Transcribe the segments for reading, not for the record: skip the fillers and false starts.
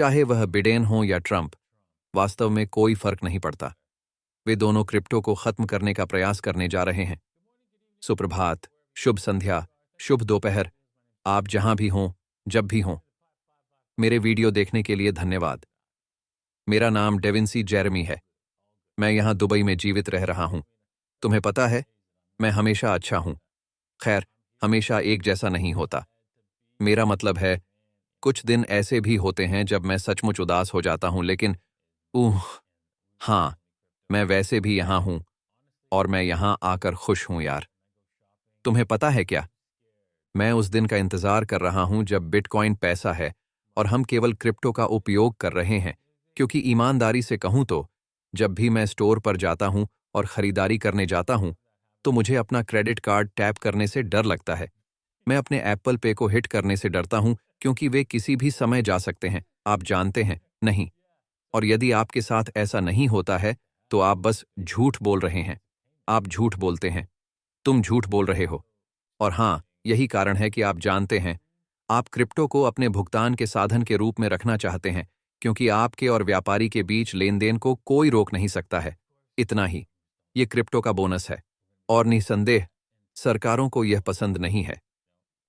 चाहे वह बिडेन हो या ट्रंप, वास्तव में कोई फर्क नहीं पड़ता। वे दोनों क्रिप्टो को खत्म करने का प्रयास करने जा रहे हैं। सुप्रभात, शुभ संध्या, शुभ दोपहर, आप जहां भी हों, जब भी हों। मेरे वीडियो देखने के लिए धन्यवाद। मेरा नाम डेविंसी जेरेमी है। मैं यहां दुबई में जीवित रह रहा हूं। तुम्हें पता है, मैं हमेशा अच्छा हूं। खैर, हमेशा एक जैसा नहीं होता। मेरा मतलब है, कुछ दिन ऐसे भी होते हैं जब मैं सचमुच उदास हो जाता हूं, लेकिन हाँ, मैं वैसे भी यहां हूं और मैं यहां आकर खुश हूं यार। तुम्हें पता है क्या, मैं उस दिन का इंतजार कर रहा हूं जब बिटकॉइन पैसा है और हम केवल क्रिप्टो का उपयोग कर रहे हैं, क्योंकि ईमानदारी से कहूं तो जब भी मैं स्टोर पर जाता हूं और खरीदारी करने जाता हूं तो मुझे अपना क्रेडिट कार्ड टैप करने से डर लगता है। मैं अपने एप्पल पे को हिट करने से डरता हूं, क्योंकि वे किसी भी समय जा सकते हैं, आप जानते हैं, नहीं। और यदि आपके साथ ऐसा नहीं होता है तो आप बस झूठ बोल रहे हैं। आप झूठ बोलते हैं। तुम झूठ बोल रहे हो। और हाँ, यही कारण है कि आप जानते हैं, आप क्रिप्टो को अपने भुगतान के साधन के रूप में रखना चाहते हैं, क्योंकि आपके और व्यापारी के बीच लेन देन को कोई रोक नहीं सकता है। इतना ही, ये क्रिप्टो का बोनस है। और निसंदेह सरकारों को यह पसंद नहीं है।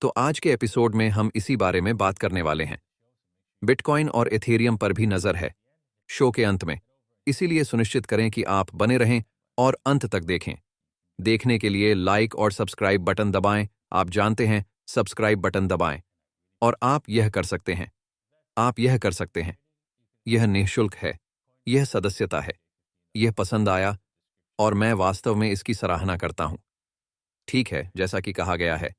तो आज के एपिसोड में हम इसी बारे में बात करने वाले हैं। बिटकॉइन और एथेरियम पर भी नजर है शो के अंत में, इसीलिए सुनिश्चित करें कि आप बने रहें और अंत तक देखें। देखने के लिए लाइक और सब्सक्राइब बटन दबाएं। आप जानते हैं, सब्सक्राइब बटन दबाएं। और आप यह कर सकते हैं। आप यह कर सकते हैं। यह निःशुल्क है। यह सदस्यता है। यह पसंद आया और मैं वास्तव में इसकी सराहना करता हूं। ठीक है, जैसा कि कहा गया है,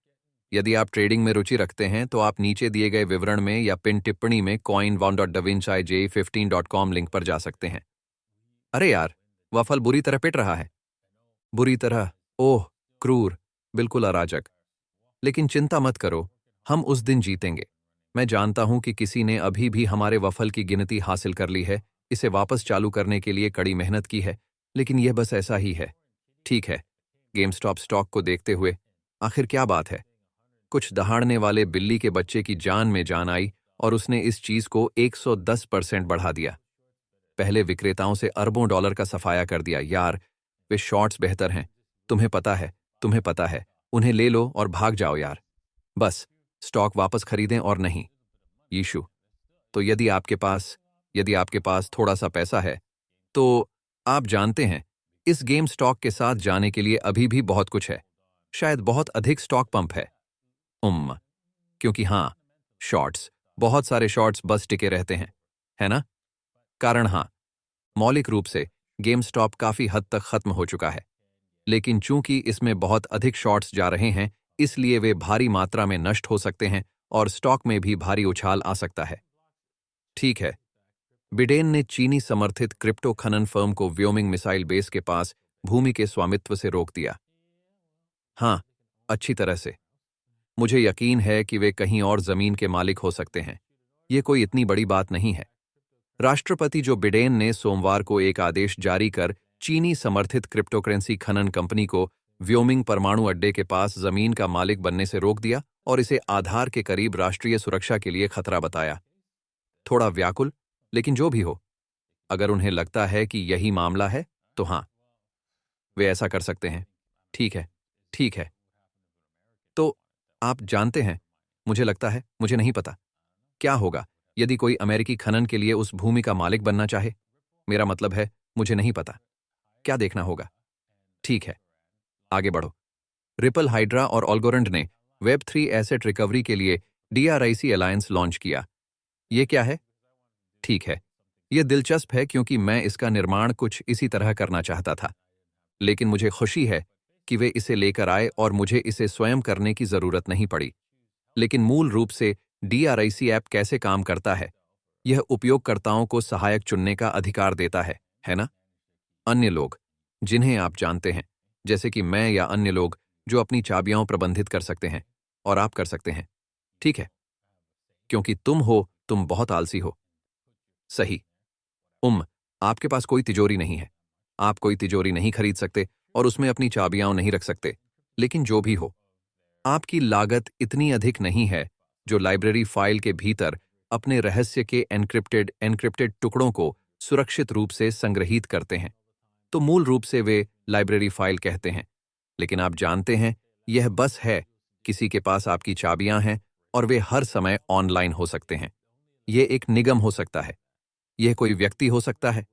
यदि आप ट्रेडिंग में रुचि रखते हैं तो आप नीचे दिए गए विवरण में या पिन टिप्पणी में coin1.davinci15.com लिंक पर जा सकते हैं। अरे यार, वह फल बुरी तरह पिट रहा है। बुरी तरह, ओह, क्रूर, बिल्कुल अराजक। लेकिन चिंता मत करो, हम उस दिन जीतेंगे। मैं जानता हूं कि किसी ने अभी भी हमारे वफल की गिनती हासिल कर ली है, इसे वापस चालू करने के लिए कड़ी मेहनत की है, लेकिन यह बस ऐसा ही है। ठीक है, गेमस्टॉप स्टॉक को देखते हुए, आखिर क्या बात है? कुछ दहाड़ने वाले बिल्ली के बच्चे की जान में जान आई और उसने इस चीज को 110% बढ़ा दिया। पहले विक्रेताओं से अरबों डॉलर का सफाया कर दिया। यार, वे शॉर्ट्स बेहतर हैं। तुम्हें पता है, तुम्हें पता है। उन्हें ले लो और भाग जाओ यार। बस स्टॉक वापस खरीदें और नहीं। यीशु। तो यदि आपके पास थोड़ा सा पैसा है, तो आप जानते हैं, इस गेम स्टॉक के साथ जाने के लिए अभी भी बहुत कुछ है। शायद बहुत अधिक स्टॉक पंप है। क्योंकि हाँ, शॉर्ट्स, बहुत सारे शॉर्ट्स बस टिके रहते हैं, है ना? कारण हाँ, मौलिक रूप से गेम स्टॉप काफी हद तक खत्म हो चुका है, लेकिन चूंकि इसमें बहुत अधिक शॉर्ट्स जा रहे हैं, इसलिए वे भारी मात्रा में नष्ट हो सकते हैं और स्टॉक में भी भारी उछाल आ सकता है। ठीक है, बिडेन ने चीनी समर्थित क्रिप्टो खनन फर्म को व्योमिंग मिसाइल बेस के पास भूमि के स्वामित्व से रोक दिया। हाँ, अच्छी तरह से। मुझे यकीन है कि वे कहीं और जमीन के मालिक हो सकते हैं। ये कोई इतनी बड़ी बात नहीं है। राष्ट्रपति जो बिडेन ने सोमवार को एक आदेश जारी कर चीनी समर्थित क्रिप्टोकरेंसी खनन कंपनी को व्योमिंग परमाणु अड्डे के पास जमीन का मालिक बनने से रोक दिया और इसे आधार के करीब राष्ट्रीय सुरक्षा के लिए खतरा बताया। थोड़ा व्याकुल, लेकिन जो भी हो, अगर उन्हें लगता है कि यही मामला है, तो हाँ, वे ऐसा कर सकते हैं। ठीक है, ठीक है। तो आप जानते हैं, मुझे लगता है, मुझे नहीं पता क्या होगा यदि कोई अमेरिकी खनन के लिए उस भूमि का मालिक बनना चाहे। मेरा मतलब है, मुझे नहीं पता क्या देखना होगा। ठीक है, आगे बढ़ो। रिपल, हाइड्रा और ऑल्गोरेंड ने वेब3 एसेट रिकवरी के लिए DRIC अलायंस लॉन्च किया। ये क्या है? ठीक है, यह दिलचस्प है क्योंकि मैं इसका निर्माण कुछ इसी तरह करना चाहता था, लेकिन मुझे खुशी है कि वे इसे लेकर आए और मुझे इसे स्वयं करने की जरूरत नहीं पड़ी। लेकिन मूल रूप से DRIC ऐप कैसे काम करता है? यह उपयोगकर्ताओं को सहायक चुनने का अधिकार देता है ना? अन्य लोग, जिन्हें आप जानते हैं, जैसे कि मैं या अन्य लोग जो अपनी चाबियां प्रबंधित कर सकते हैं, और आप कर सकते हैं। ठीक है, क्योंकि तुम बहुत आलसी हो। सही। आपके पास कोई तिजोरी नहीं है। आप कोई तिजोरी नहीं खरीद सकते और उसमें अपनी चाबियां नहीं रख सकते। लेकिन जो भी हो, आपकी लागत इतनी अधिक नहीं है जो लाइब्रेरी फाइल के भीतर अपने रहस्य के एन्क्रिप्टेड टुकड़ों को सुरक्षित रूप से संग्रहीत करते हैं। तो मूल रूप से वे लाइब्रेरी फाइल कहते हैं। लेकिन आप जानते हैं, यह बस है, किसी के पास आपकी चाबियां हैं और वे हर समय ऑनलाइन हो सकते हैं। यह एक निगम हो सकता है, यह कोई व्यक्ति हो सकता है।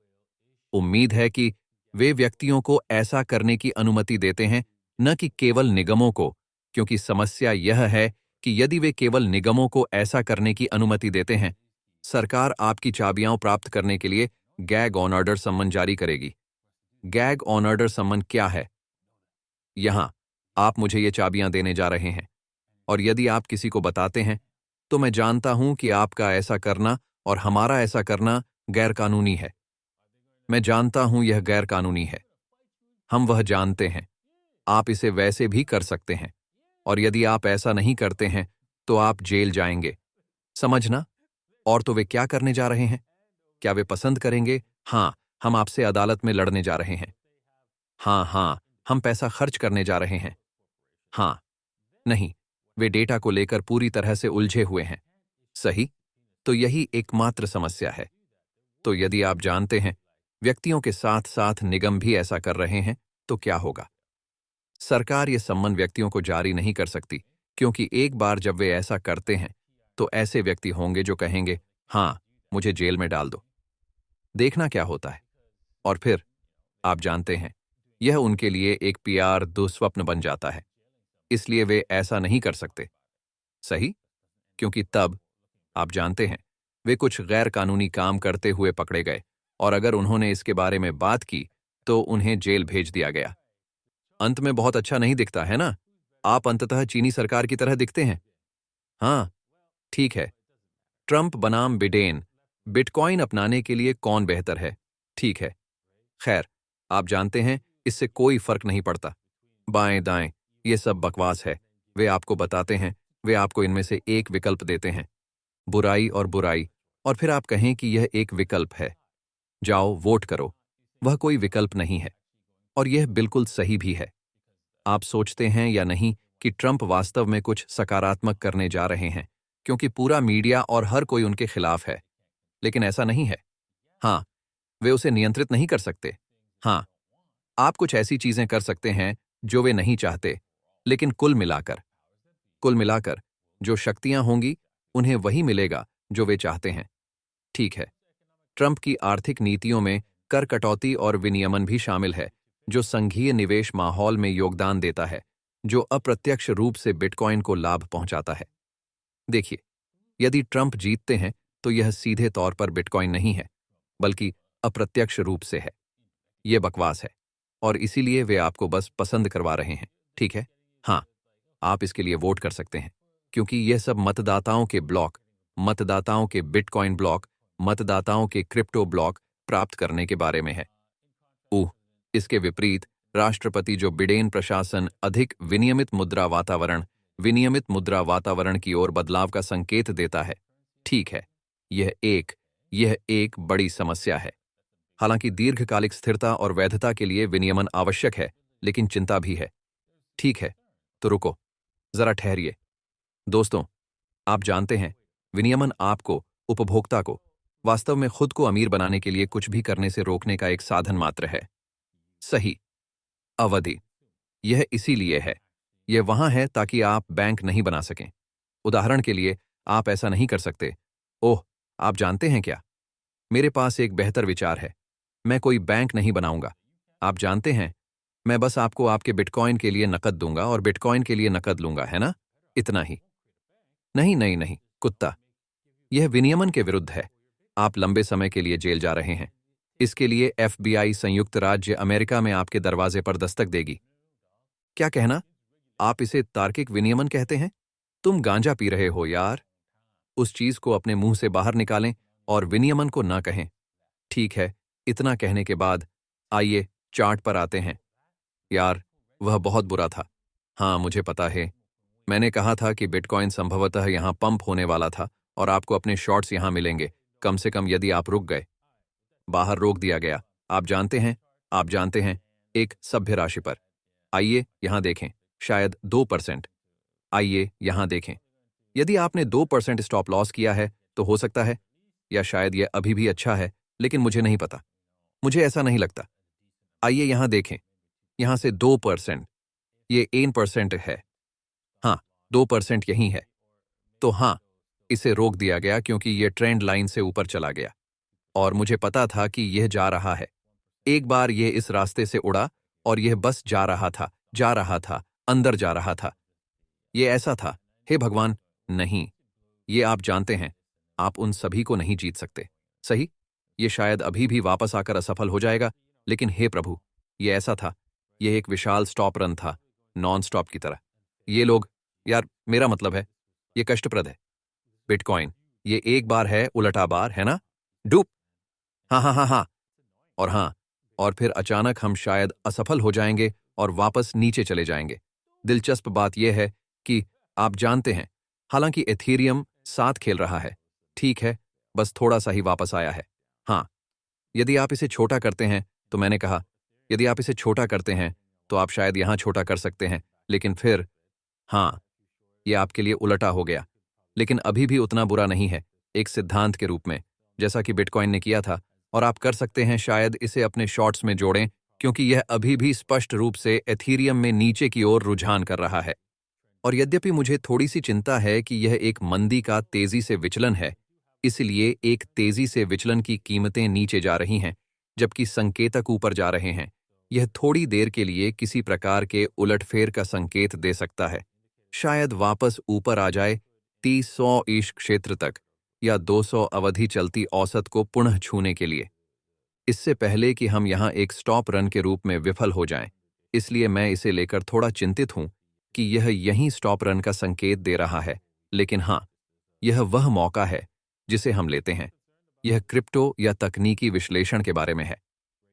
उम्मीद है कि वे व्यक्तियों को ऐसा करने की अनुमति देते हैं, न कि केवल निगमों को, क्योंकि समस्या यह है कि यदि वे केवल निगमों को ऐसा करने की अनुमति देते हैं, सरकार आपकी चाबियां प्राप्त करने के लिए गैग ऑन ऑर्डर सम्मन जारी करेगी। गैग ऑन ऑर्डर सम्मन क्या है? यहां आप मुझे ये चाबियां देने जा रहे हैं, और यदि आप किसी को बताते हैं, तो मैं जानता हूं कि आपका ऐसा करना और हमारा ऐसा करना गैरकानूनी है। मैं जानता हूं यह गैरकानूनी है। हम वह जानते हैं। आप इसे वैसे भी कर सकते हैं, और यदि आप ऐसा नहीं करते हैं, तो आप जेल जाएंगे। समझना? और तो वे क्या करने जा रहे हैं? क्या वे पसंद करेंगे? हाँ, हम आपसे अदालत में लड़ने जा रहे हैं। हाँ, हम पैसा खर्च करने जा रहे हैं। हाँ, नहीं, वे डेटा को लेकर पूरी तरह से उलझे हुए हैं। सही? तो यही एकमात्र समस्या है। तो यदि आप जानते हैं, व्यक्तियों के साथ साथ निगम भी ऐसा कर रहे हैं, तो क्या होगा? सरकार ये सम्मन व्यक्तियों को जारी नहीं कर सकती, क्योंकि एक बार जब वे ऐसा करते हैं, तो ऐसे व्यक्ति होंगे जो कहेंगे, हाँ, मुझे जेल में डाल दो। देखना क्या होता है। और फिर, आप जानते हैं, यह उनके लिए एक पीआर दुस्वप्न बन जाता है। इसलिए वे ऐसा नहीं कर सकते। सही? क्योंकि तब, आप जानते हैं, वे कुछ गैर कानूनी काम करते हुए पकड़े गए, और अगर उन्होंने इसके बारे में बात की, तो उन्हें जेल भेज दिया गया। अंत में बहुत अच्छा नहीं दिखता है ना? आप अंततः चीनी सरकार की तरह दिखते हैं। हाँ, ठीक है। ट्रंप बनाम बिडेन, बिटकॉइन अपनाने के लिए कौन बेहतर है? ठीक है। खैर, आप जानते हैं, इससे कोई फर्क नहीं पड़ता। बाएं दाएं, ये सब बकवास है। वे आपको बताते हैं, वे आपको इनमें से एक विकल्प देते हैं, बुराई और बुराई, और फिर आप कहें कि यह एक विकल्प है। जाओ वोट करो। वह कोई विकल्प नहीं है, और यह बिल्कुल सही भी है। आप सोचते हैं या नहीं कि ट्रंप वास्तव में कुछ सकारात्मक करने जा रहे हैं, क्योंकि पूरा मीडिया और हर कोई उनके खिलाफ है। लेकिन ऐसा नहीं है। हाँ, वे उसे नियंत्रित नहीं कर सकते। हाँ, आप कुछ ऐसी चीजें कर सकते हैं जो वे नहीं चाहते, लेकिन कुल मिलाकर जो शक्तियां होंगी, उन्हें वही मिलेगा जो वे चाहते हैं। ठीक है। ट्रंप की आर्थिक नीतियों में कर कटौती और विनियमन भी शामिल है, जो संघीय निवेश माहौल में योगदान देता है, जो अप्रत्यक्ष रूप से बिटकॉइन को लाभ पहुंचाता है। देखिए, यदि ट्रंप जीतते हैं, तो यह सीधे तौर पर बिटकॉइन नहीं है, बल्कि अप्रत्यक्ष रूप से है। यह बकवास है, और इसीलिए वे आपको बस पसंद करवा रहे हैं। ठीक है? हाँ, आप इसके लिए वोट कर सकते हैं, क्योंकि यह सब मतदाताओं के ब्लॉक, मतदाताओं के बिटकॉइन ब्लॉक, मतदाताओं के क्रिप्टो ब्लॉक प्राप्त करने के बारे में है। इसके विपरीत, राष्ट्रपति जो बिडेन प्रशासन अधिक विनियमित मुद्रा वातावरण की ओर बदलाव का संकेत देता है। ठीक है, यह एक बड़ी समस्या है। हालांकि दीर्घकालिक स्थिरता और वैधता के लिए विनियमन आवश्यक है, लेकिन चिंता भी है। ठीक है, तो रुको, जरा ठहरिए। दोस्तों, आप जानते हैं, विनियमन आपको, उपभोक्ता को, वास्तव में खुद को अमीर बनाने के लिए कुछ भी करने से रोकने का एक साधन मात्र है। सही। अवधि। यह इसीलिए है। यह वहां है ताकि आप बैंक नहीं बना सकें। उदाहरण के लिए, आप ऐसा नहीं कर सकते। ओह, आप जानते हैं क्या? मेरे पास एक बेहतर विचार है। मैं कोई बैंक नहीं बनाऊंगा। आप जानते हैं, मैं बस आपको आपके बिटकॉइन के लिए नकद दूंगा और बिटकॉइन के लिए नकद लूंगा, है ना? इतना ही। नहीं नहीं नहीं, कुत्ता। यह विनियमन के विरुद्ध है। आप लंबे समय के लिए जेल जा रहे हैं। इसके लिए एफबीआई संयुक्त राज्य अमेरिका में आपके दरवाजे पर दस्तक देगी। क्या कहना? आप इसे तार्किक विनियमन कहते हैं? तुम गांजा पी रहे हो यार। उस चीज को अपने मुंह से बाहर निकालें और विनियमन को ना कहें। ठीक है, इतना कहने के बाद, आइए चार्ट पर आते हैं। यार, वह बहुत बुरा था। हाँ, मुझे पता है। मैंने कहा था कि बिटकॉइन संभवतः यहां पंप होने वाला था और आपको अपने शॉर्ट्स यहां मिलेंगे, कम से कम यदि आप रुक गए। बाहर रोक दिया गया। आप जानते हैं, एक सभ्य राशि पर। आइए यहां देखें, शायद 2%। आइए यहां देखें। यदि आपने 2% स्टॉप लॉस किया है, तो हो सकता है, या शायद यह अभी भी अच्छा है, लेकिन मुझे नहीं पता। मुझे ऐसा नहीं लगता। आइए यहां देखें। यहां से 2%, ये 1% है। हाँ, 2% यही है। तो हाँ, इसे रोक दिया गया क्योंकि यह ट्रेंड लाइन से ऊपर चला गया और मुझे पता था कि यह जा रहा है। एक बार यह इस रास्ते से उड़ा और यह बस जा रहा था, अंदर जा रहा था। यह ऐसा था, हे भगवान, नहीं, ये आप जानते हैं, आप उन सभी को नहीं जीत सकते। सही? ये शायद अभी भी वापस आकर असफल हो जाएगा, लेकिन हे प्रभु, ये ऐसा था, यह एक विशाल स्टॉप रन था, नॉन स्टॉप की तरह। ये लोग, यार, मेरा मतलब है, ये कष्टप्रद है। बिटकॉइन, ये एक बार है उलटा बार, है ना? डूब। हाँ हाँ हाँ हाँ। और हाँ, और फिर अचानक हम शायद असफल हो जाएंगे और वापस नीचे चले जाएंगे। दिलचस्प बात यह है कि आप जानते हैं, हालांकि एथीरियम साथ खेल रहा है, ठीक है, बस थोड़ा सा ही वापस आया है। हाँ, यदि आप इसे छोटा करते हैं, तो मैंने कहा, यदि आप इसे छोटा करते हैं, तो आप शायद यहां छोटा कर सकते हैं, लेकिन फिर, हाँ, यह आपके लिए उलटा हो गया। लेकिन अभी भी उतना बुरा नहीं है, एक सिद्धांत के रूप में, जैसा कि बिटकॉइन ने किया था, और आप कर सकते हैं शायद इसे अपने शॉर्ट्स में जोड़ें, क्योंकि यह अभी भी स्पष्ट रूप से एथीरियम में नीचे की ओर रुझान कर रहा है। और यद्यपि मुझे थोड़ी सी चिंता है कि यह एक मंदी का तेजी से विचलन है, इसलिए एक तेजी से विचलन की कीमतें नीचे जा रही हैं, जबकि संकेतक ऊपर जा रहे हैं। यह थोड़ी देर के लिए किसी प्रकार के उलटफेर का संकेत दे सकता है। शायद वापस ऊपर आ जाए 30-100 ईश क्षेत्र तक, या 200 अवधि चलती औसत को पुनः छूने के लिए, इससे पहले कि हम यहां एक स्टॉप रन के रूप में विफल हो जाएं। इसलिए मैं इसे लेकर थोड़ा चिंतित हूं कि यह यहीं स्टॉप रन का संकेत दे रहा है। लेकिन हाँ, यह वह मौका है जिसे हम लेते हैं। यह क्रिप्टो या तकनीकी विश्लेषण के बारे में है।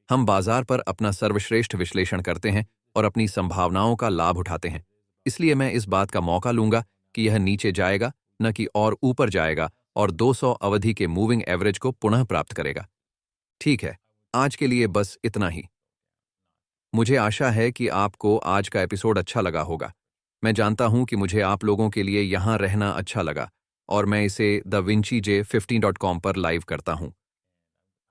हम बाजार पर अपना सर्वश्रेष्ठ विश्लेषण करते हैं और अपनी संभावनाओं का लाभ उठाते हैं। इसलिए मैं इस बात का मौका लूंगा कि यह नीचे जाएगा, न कि और ऊपर जाएगा और 200 अवधि के मूविंग एवरेज को पुनः प्राप्त करेगा। ठीक है, आज के लिए बस इतना ही। मुझे आशा है कि आपको आज का एपिसोड अच्छा लगा होगा। मैं जानता हूं कि मुझे आप लोगों के लिए यहां रहना अच्छा लगा और मैं इसे thevincij15.com पर लाइव करता हूं।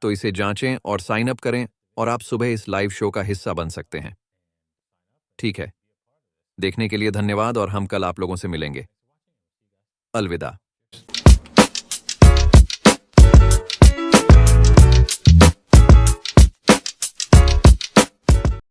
तो इसे जांचें और साइन अप करें और आप सुबह इस लाइव शो का हिस्सा बन सकते हैं। ठीक है, देखने के लिए धन्यवाद और हम कल आप लोगों से मिलेंगे। अलविदा।